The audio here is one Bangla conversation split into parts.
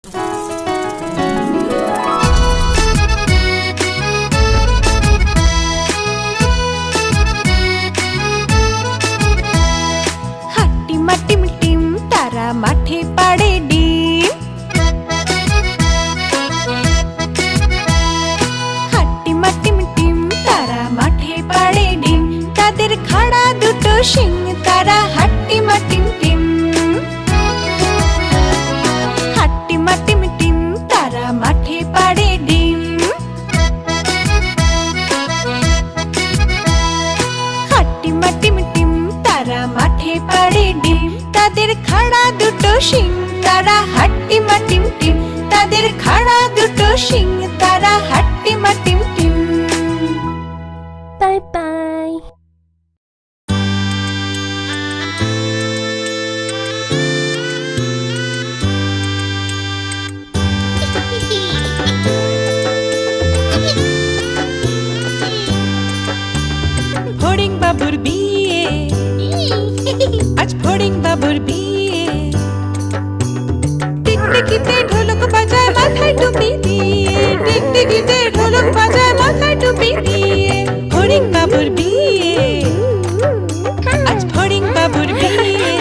হাট্টিমা টিম টিম তারা মাঠে পাড়ে ডিম। হাট্টিমা টিম টিম তারা মাঠে পাড়ে ডিম। তাদের খাড়া দুটো শিং তারা হাট্টিমা টিম টিম। হাট্টিমা টিম টিম তারা মাঠে পাড়ে ডিম। হাট্টিমা টিম টিম তারা মাঠে পাড়ে ডিম। তাদের খাড়া দুটো শিং তারা হাট্টিমা টিম টিম। তাদের খাড়া দুটো শিং তারা হাট্টিমা টিম টিম। Bye bye. ফড়িং বাবুর বিয়ে, আজ ফড়িং বাবুর বিয়ে। টিকটিকিতে ঢোলক বাজায় মাথায় টুপি দিয়ে। টিকটিকিতে ঢোলক বাজায় মাথায় টুপি দিয়ে। ফড়িং বাবুর বিয়ে, আজ ফড়িং বাবুর বিয়ে।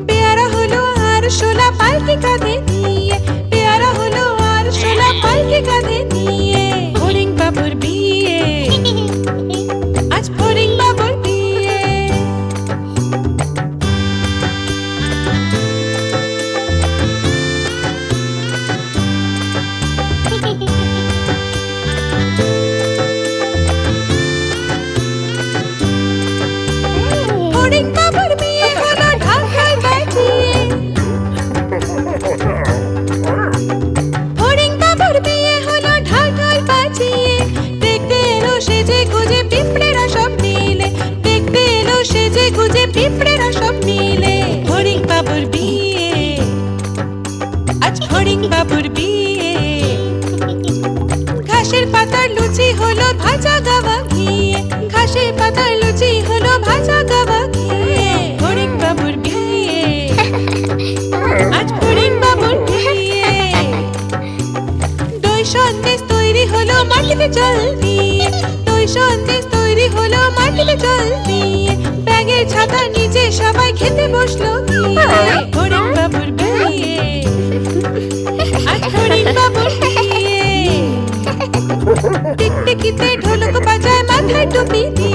পেয়ারা হলো আর শোলা পালকি কাঁধে নিয়ে। পেয়ারা হলো আর শোলা পালকি কাঁধে নিয়ে। ফড়িং বাবুর বিয়ে, আজ ফড়িং বাবুর বিয়ে। ফড়িং বাবুর বিয়ে হলো ঢাকায় বাজিয়ে। ফড়িং বাবুর বিয়ে হলো ঢাকায় বাজিয়ে। দেখতে এলো সেজে গুজে পিঁপড়েরা সব মিলে। দেখতে এলো সেজে গুজে পিঁপড়েরা সব মিলে। ফড়িং বাবুর বিয়ে, আজ ফড়িং বাবুর বিয়ে। ঘাসের পাতার লুচি হলো ভাজা গাওয়া ঘিয়ে। ঘাসের পাতার লুচি হলো ভাজা গাওয়া ঘিয়ে। ফড়িং বাবুর বিয়ে, আজ ফড়িং বাবুর বিয়ে। দই সন্দেশ তৈরি হলো মাটিতে জল দিয়ে। দই সন্দেশ তৈরি হলো মাটিতে জল দিয়ে। ব্যাগের ছাতার নিচে সবাই খেতে বসলো গিয়ে। ফড়িং বাবুর বিয়ে, আজ ফড়িং বাবুর বিয়ে। টিকটিকিতে ঢোলক বাজায় মাথায় টুপি দিয়ে।